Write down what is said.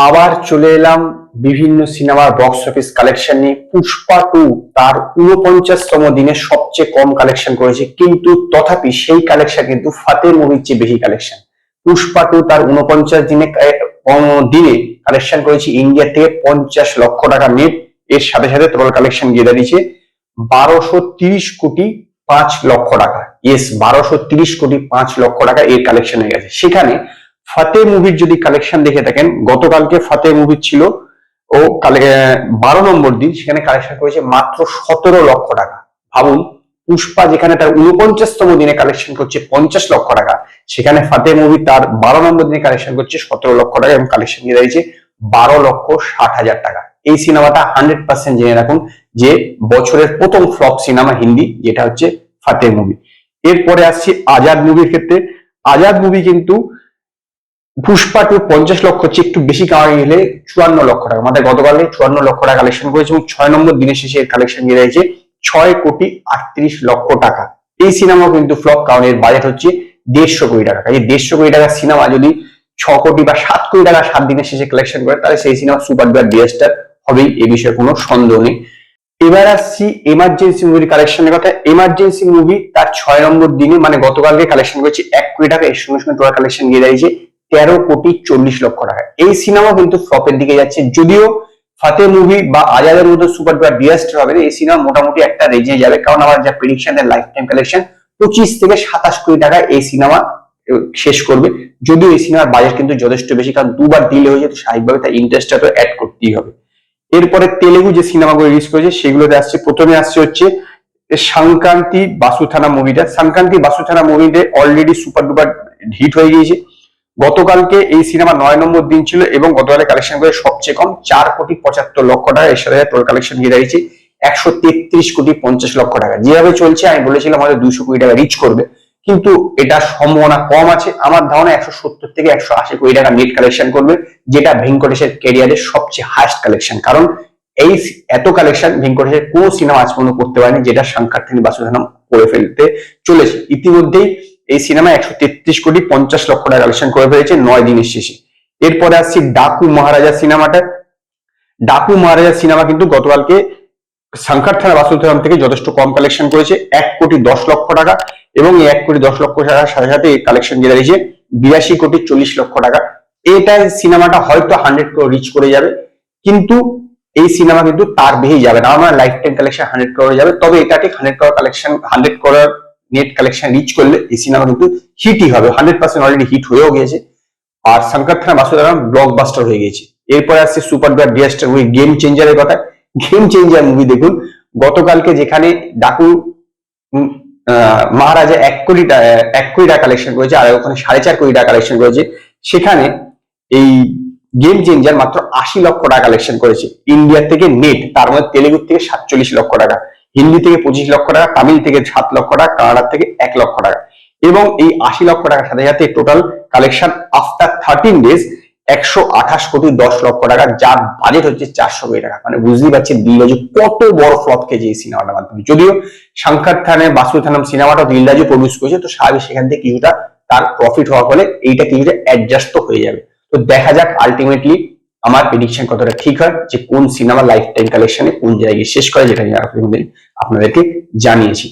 আবার চলে এলাম বিভিন্ন সিনেমার বক্স অফিস কালেকশন নিয়ে। পুষ্পা 2 তার 49তম দিনে সবচেয়ে কম কালেকশন করেছে, কিন্তু তথাপি সেই কালেকশন কিন্তু ফাতের মুভির চেয়ে বেশি কালেকশন। পুষ্পা 2 তার 49 দিনে কালেকশন করেছে ইন্ডিয়া থেকে 50 লক্ষ টাকা নেট। এর সাথে সাথে টোটাল কালেকশন গিয়ে দাঁড়িয়েছে 1230 কোটি 5 লক্ষ টাকা। ইয়েস, 1230 কোটি 5 লক্ষ টাকা এর কালেকশন হয়ে গেছে। সেখানে ফাতে মুভির যদি কালেকশন দেখে থাকেন, গতকালকে ফাতে মুভি ছিল ও 12 নম্বর দিন, সেখানে কালেকশন করেছে মাত্র 17 লক্ষ টাকা। ভাবুন, পুষ্পা যেখানে তার 49তম দিনে কালেকশন করছে 50 লক্ষ টাকা, সেখানে ফাতে মুভি তার 12 নম্বর দিনে কালেকশন করছে 17 লক্ষ টাকা এবং কালেকশন নিয়ে দাঁড়িয়েছে 12,60,000 টাকা। এই সিনেমাটা 100% জেনে রাখুন যে বছরের প্রথম ফ্লপ সিনেমা হিন্দি, যেটা হচ্ছে ফাতে মুভি। এরপরে আসছি আজাদ মুভির ক্ষেত্রে। আজাদ মুভি কিন্তু পুষ্পা 2 50 লক্ষ চেয়ে একটু বেশি কামাই গেলে 54 লক্ষ টাকা, মানে গতকালে 54 লক্ষ টাকা কালেকশন করেছে এবং 6 নম্বর দিনের শেষে এর কালেকশন গিয়ে রয়েছে 6,38 লক্ষ টাকা। এই সিনেমা কিন্তু ফ্লপ, কারণ এর বাজেট হচ্ছে 150 কোটি টাকা। এই 150 কোটি টাকার সিনেমা যদি 6 কোটি বা 7 কোটি টাকা 7 দিনের শেষে কালেকশন করে, তাহলে সেই সিনেমা সুপার ডুপার ডিজাস্টার হবেই, এ বিষয়ে কোনো সন্দেহ নেই। এবার আসছি এমার্জেন্সি মুভির কালেকশনের কথা। এমার্জেন্সি মুভি তার 6 নম্বর দিনে, মানে গতকালকে কালেকশন করেছে 1 কোটি টাকা। এর সঙ্গে সঙ্গে টোটাল কালেকশন গিয়ে দাঁড়িয়েছে 13,40 লক্ষ টাকা। এই সিনেমা কিন্তু ফ্লপের দিকে যাচ্ছে, যদিও ফাতে মুভি বা আজাদের মতো সুপার ডুপার ডিজাস্টার হবে না। এই সিনেমা মোটামুটি একটা রেঞ্জে যাবে, কারণ আমার যা প্রেডিকশন এর লাইফ টাইম কালেকশন 25 থেকে 27 কোটি টাকা এই সিনেমা শেষ করবে। যদিও এই সিনেমার বাজেট কিন্তু যথেষ্ট বেশি, কারণ দুবার ডিলে হয়েছে, তো স্বাভাবিকভাবে তার ইন্টারেস্টটা তো অ্যাড করতেই হবে। এরপরে তেলেগু যে সিনেমাগুলো রিলিজ করেছে সেগুলোতে আসছে, প্রথমে আসছে হচ্ছে সংক্রান্তি বাসুথানা মুভিটা। সংক্রান্তি বাসুথানা মুভিতে অলরেডি সুপার ডুপার হিট হয়ে গিয়েছে। গতকালকে এই সিনেমা 9 নম্বর দিন ছিল এবং গতকালে কালেকশন করে সবচেয়ে কম 4,75 লক্ষ টাকা। এর সাথে টোটাল কালেকশন গিয়ে দাঁড়িয়েছে 133,50,00,000 টাকা। যেভাবে চলছে আমি বলেছিলাম হয়তো 200 কোটি টাকা রিচ করবে, কিন্তু এটা সম্ভাবনা কম আছে। আমার ধারণা 170 থেকে 180 কোটি টাকা নেট কালেকশন করবে, যেটা ভেঙ্কটেশের ক্যারিয়ারের সবচেয়ে হাইস্ট কালেকশন। কারণ এই এত কালেকশন ভেঙ্কটেশের কোন সিনেমা আজ পর্যন্ত করতে পারেনি, যেটা সংক্রান্তি বাসুধানম করে ফেলতে চলেছে। ইতিমধ্যেই এই সিনেমা 133,50,00,000 টাকা কালেকশন করে ফেলেছে 9 দিনের শেষে। এরপরে আসছি ডাকু মহারাজা সিনেমাটা। ডাকু মহারাজা সিনেমা কিন্তু গতকালকে সংখ্যার্থানা বাসুধারাম থেকে যথেষ্ট কম কালেকশন করেছে 1,10,00,000 টাকা, এবং এই 1,10,00,000 টাকার সাথে সাথে এই কালেকশন গিয়ে দাঁড়িয়েছে 82,40,00,000 টাকা। এটা সিনেমাটা হয়তো 100 ক্রোড় রিচ করে যাবে, কিন্তু এই সিনেমা কিন্তু তার বেশি যাবে না। আমার লাইফ টাইম কালেকশন 100 ক্রোড় যাবে, তবে এটা ঠিক 100 crore collection, 100 crore net collection reach করলে এই সিনেমা কিন্তু হিটই হবে। 100% অলরেডি হিট হয়েও গিয়েছে, আর সংখ্যার্থানা বাসুধারাম ব্লকবাস্টার হয়ে গেছে। এরপরে আসছে super duper disaster movie game চেঞ্জারের কথা। গেম চেঞ্জার মুভি দেখুন, গতকালকে যেখানে ডাকু মহারাজা 1 কোটি টাকা কালেকশন করেছে আর ওখানে 4.5 কোটি টাকা কালেকশন করেছে, সেখানে এই গেম চেঞ্জার মাত্র 80 লক্ষ টাকা কালেকশন করেছে ইন্ডিয়া থেকে নেট। তার মধ্যে তেলেগু থেকে 47 লক্ষ টাকা, হিন্দি থেকে 25 লক্ষ টাকা, তামিল থেকে 7 লক্ষ টাকা, কানাডা থেকে 1 লক্ষ টাকা। এবং এই 80 লক্ষ টাকার সাথে সাথে টোটাল কালেকশন আফটার 13 ডেজ 128,10,00,000 টাকা, যার বাজেট হচ্ছে 400 কোটি টাকা। মানে বুঝতেই পারছেন দিলরাজু কত বড় ফ্লপ খেয়েছে এই সিনেমাটার মাধ্যমে। যদিও সংখ্যার্থানে বাসুথানাম সিনেমাটা দিলরাজু প্রডিউস করেছে, তো স্বাভাবিক সেখান থেকে কিছুটা তার প্রফিট হওয়ার ফলে এইটা কিছুটা অ্যাডজাস্ট তো হয়ে যাবে। তো দেখা যাক আলটিমেটলি আমার প্রেডিকশন কতটা ঠিক হয়, যে কোন সিনেমা লাইফ টাইম কালেকশনে কোন জায়গায় শেষ করে, যেটা আমি আপনাদেরকে জানিয়েছি।